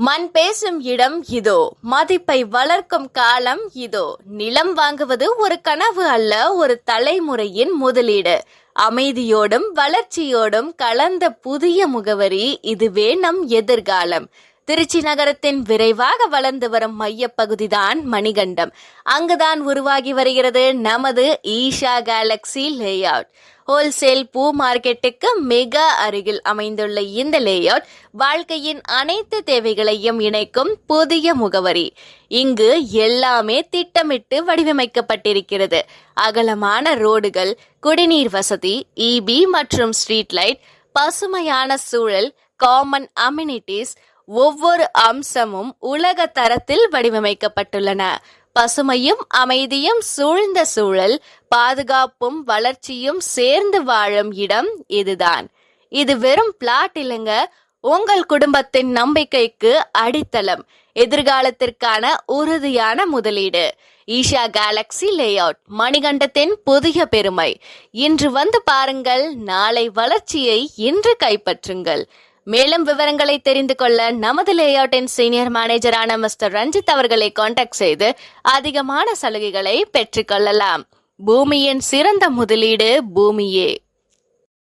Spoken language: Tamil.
மண் பேசும் இடம் இதோ, மதிப்பை வளர்க்கும் காலம் இதோ. நிலம் வாங்குவது ஒரு கனவு அல்ல, ஒரு தலைமுறையின் முதலீடு. அமைதியோடும் வளர்ச்சியோடும் கலந்த புதிய முகவரி, இதுவே நம் எதிர்காலம். திருச்சி நகரத்தின் விரைவாக வளர்ந்து வரும் மையப்பகுதிதான் மணிகண்டம். அங்குதான் உருவாகி வருகிறது நமது ஈஷா கேலக்ஸி லேஅவுட். ஹோல்சேல் பூ மார்க்கெட்டுக்கு மிக அருகில் அமைந்துள்ள இந்த லேஅவுட் வாழ்க்கையின் அனைத்து தேவைகளையும் இணைக்கும் புதிய முகவரி. இங்கு எல்லாமே திட்டமிட்டு வடிவமைக்கப்பட்டிருக்கிறது. அகலமான ரோடுகள், குடிநீர் வசதி, இபி மற்றும் ஸ்ட்ரீட் லைட், பசுமையான சூழல், காமன் அம்யூனிட்டிஸ், ஒவ்வொரு அம்சமும் உலக தரத்தில் வடிவமைக்கப்பட்டுள்ளன. பசுமையும் அமைதியும் சூழ்ந்த சூழல், பாதுகாப்பும் வளர்ச்சியும் சேர்ந்து வாழும் இடம் இதுதான். இது வெறும் பிளாட் இல்லைங்க, உங்கள் குடும்பத்தின் நம்பிக்கைக்கு அடித்தளம், எதிர்காலத்திற்கான உறுதியான முதலீடு. ஈஷா கேலக்ஸி லேஅவுட், மணிகண்டத்தின் புதிய பெருமை. இன்று வந்து பாருங்கள், நாளை வளர்ச்சியை இன்று கைப்பற்றுங்கள். மேலும் விவரங்களை தெரிந்து கொள்ள நமது லேஅவுட்டின் சீனியர் மேனேஜரான மிஸ்டர் ரஞ்சித் அவர்களை கான்டாக்ட் செய்து அதிகமான சலுகைகளை பெற்றுக்கொள்ளலாம். பூமியின் சிறந்த முதலீடு பூமியே.